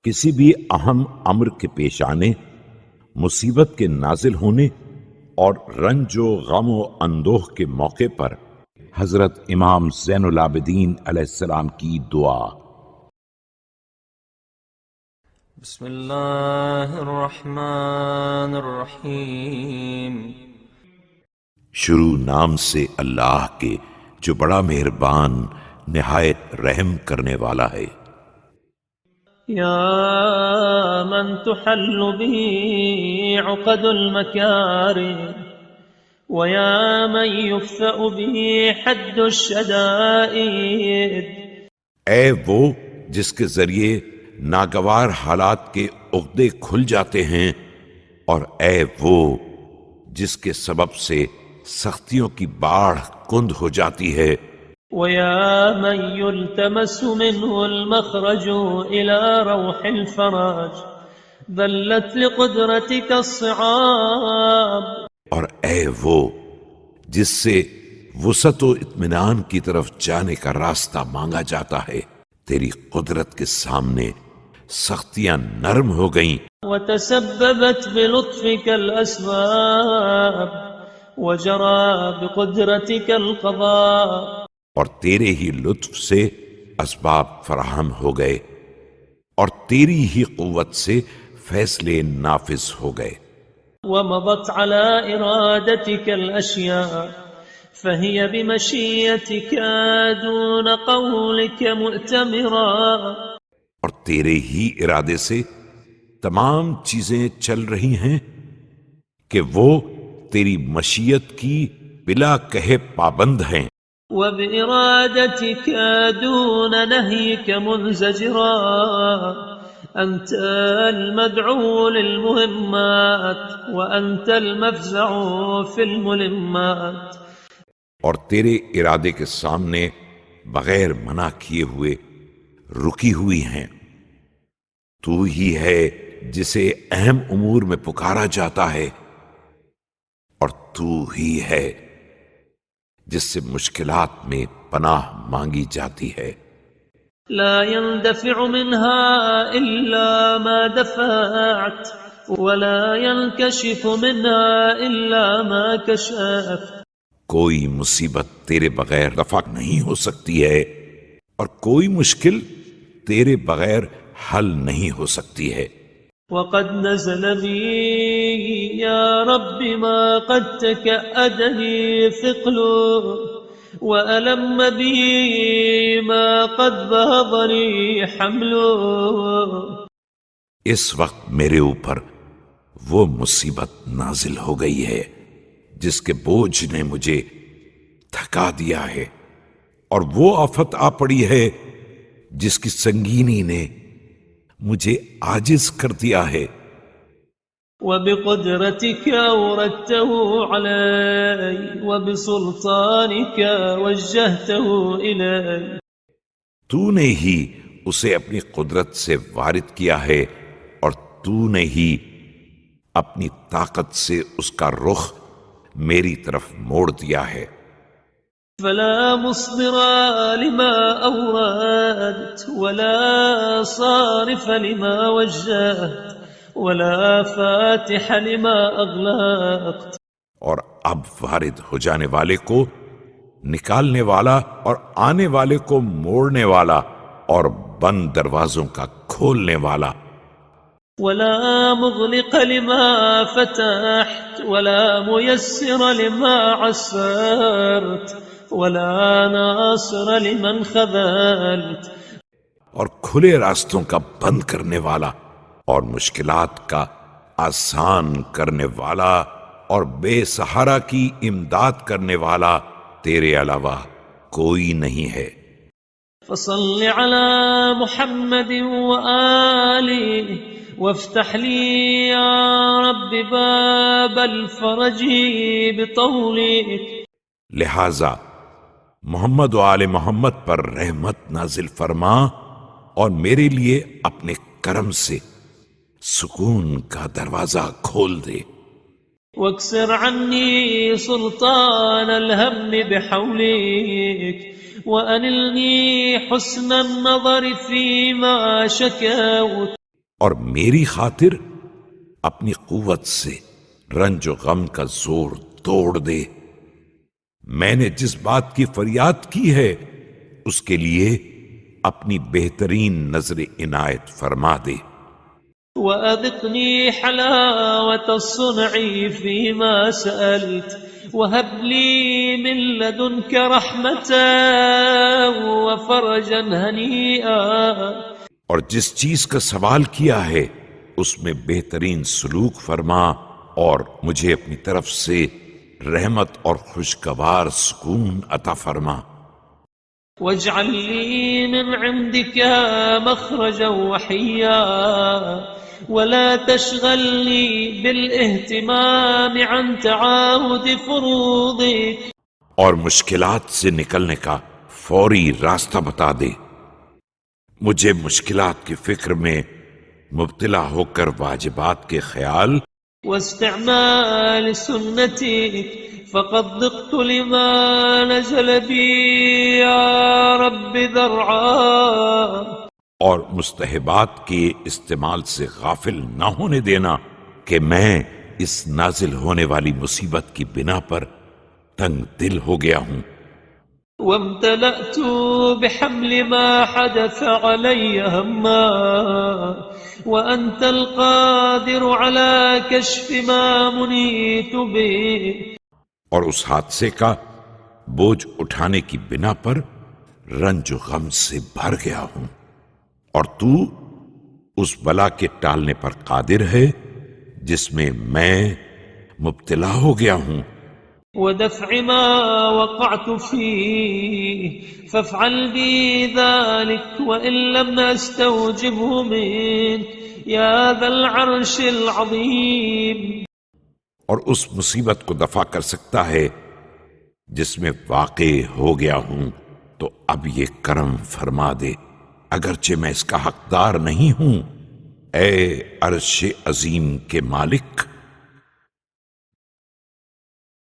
کسی بھی اہم امر کے پیش آنے، مصیبت کے نازل ہونے اور رنج و غم و اندوہ کے موقع پر حضرت امام زین العابدین علیہ السلام کی دعا۔ بسم اللہ الرحمن الرحیم۔ شروع نام سے اللہ کے جو بڑا مہربان نہایت رحم کرنے والا ہے۔ یا من تحل به عقد المکارم ویا من یفأ به حد الشدائد۔ اے وہ جس کے ذریعے ناگوار حالات کے عقدے کھل جاتے ہیں، اور اے وہ جس کے سبب سے سختیوں کی باڑھ کند ہو جاتی ہے، وَيَا مَنْ يُلْتَمَسُ مِنْهُ الْمَخْرَجُ إِلَى رَوْحِ الْفَرَاجِ ذَلَّتْ لِقُدْرَتِكَ الصِّعَابِ۔ اور اے وہ جس سے وسعت و اطمینان کی طرف جانے کا راستہ مانگا جاتا ہے، تیری قدرت کے سامنے سختیاں نرم ہو گئیں، وَتَسَبَّبَتْ بِلُطْفِكَ الْأَسْبَابِ وَجَرَى بِقُدْرَتِكَ الْقَضَاءِ۔ اور تیرے ہی لطف سے اسباب فراہم ہو گئے اور تیری ہی قوت سے فیصلے نافذ ہو گئے۔ ومضت على إرادتك الأشياء فهي بمشيتك دون قولك مؤتمرا۔ اور تیرے ہی ارادے سے تمام چیزیں چل رہی ہیں کہ وہ تیری مشیت کی بلا کہے پابند ہیں، وبإرادتك دون نهيك منزجرا۔ أنت المدعو للمهمات وأنت المفزع في الملمات۔ اور تیرے ارادے کے سامنے بغیر منع کیے ہوئے رکی ہوئی ہیں۔ تو ہی ہے جسے اہم امور میں پکارا جاتا ہے، اور تو ہی ہے جس سے مشکلات میں پناہ مانگی جاتی ہے۔ لا يندفع منها إلا ما دفعت ولا ينكشف منها إلا ما كشفت۔ کوئی مصیبت تیرے بغیر رفع نہیں ہو سکتی ہے، اور کوئی مشکل تیرے بغیر حل نہیں ہو سکتی ہے۔ وقد نزل بي يا رب ما قد تكأدني ثقل وألم بي ما قد بهضني حمل۔ اس وقت میرے اوپر وہ مصیبت نازل ہو گئی ہے جس کے بوجھ نے مجھے تھکا دیا ہے، اور وہ آفت آ پڑی ہے جس کی سنگینی نے مجھے عاجز کر دیا ہے۔ وبقدرتك أوردته علي وبسلطانك وجهته إلي۔ تو نے ہی اسے اپنی قدرت سے وارد کیا ہے، اور تو نے ہی اپنی طاقت سے اس کا رخ میری طرف موڑ دیا ہے۔ فلا مصدر لما أوردت ولا صارف لما وجهت ولا فاتح لما أغلقت۔ اور اب وارد ہو جانے والے کو نکالنے والا، اور آنے والے کو موڑنے والا، اور بند دروازوں کا کھولنے والا۔ ولا مغلق لما فتحت ولا ميسر لما عسرت ولا ناصر لمن خذلت۔ اور کھلے راستوں کا بند کرنے والا، اور مشکلات کا آسان کرنے والا، اور بے سہارا کی امداد کرنے والا تیرے علاوہ کوئی نہیں ہے۔ فصل على محمد وآله وافتح لي يا رب باب الفرج بطولك۔ لہذا محمد و آل محمد پر رحمت نازل فرما، اور میرے لیے اپنے کرم سے سکون کا دروازہ کھول دے۔ واكسر عني سلطان الهم بحولك وأنلني حسن النظر فيما شكوت۔ اور میری خاطر اپنی قوت سے رنج و غم کا زور توڑ دے۔ میں نے جس بات کی فریاد کی ہے اس کے لیے اپنی بہترین نظر عنایت فرما دے۔ وأذقني حلاوة الصنع فيما سألت وهب لي من لدنك رحمة وفرجا هنيئا۔ اور جس چیز کا سوال کیا ہے اس میں بہترین سلوک فرما اور مجھے اپنی طرف سے رحمت اور خوشگوار سکون عطا فرما۔ واجعل لي من عندك مخرجا وحيا ولا تشغلني بالاهتمام عن تعاهد فروضك۔ اور مشکلات سے نکلنے کا فوری راستہ بتا دے، مجھے مشکلات کی فکر میں مبتلا ہو کر واجبات کے خیال واستعمال سنتك فقد ضقت لما نزل بي يا رب ذرعا۔ اور مستحبات کے استعمال سے غافل نہ ہونے دینا کہ میں اس نازل ہونے والی مصیبت کی بنا پر تنگ دل ہو گیا ہوں۔ وامتلأت بحمل ما حدث علي هما وأنت القادر على كشف ما منيت به۔ اور اس حادثے کا بوجھ اٹھانے کی بنا پر رنج و غم سے بھر گیا ہوں، اور تو اس بلا کے ٹالنے پر قادر ہے جس میں میں مبتلا ہو گیا ہوں۔ ودفع ما وقعت فيه فافعل بي ذلك وإن لم أستوجبه منك يا ذا العرش العظيم۔ اور اس مصیبت کو دفع کر سکتا ہے جس میں واقع ہو گیا ہوں تو اب یہ کرم فرما دے، اگرچہ میں اس کا حقدار نہیں ہوں، اے عرش عظیم کے مالک۔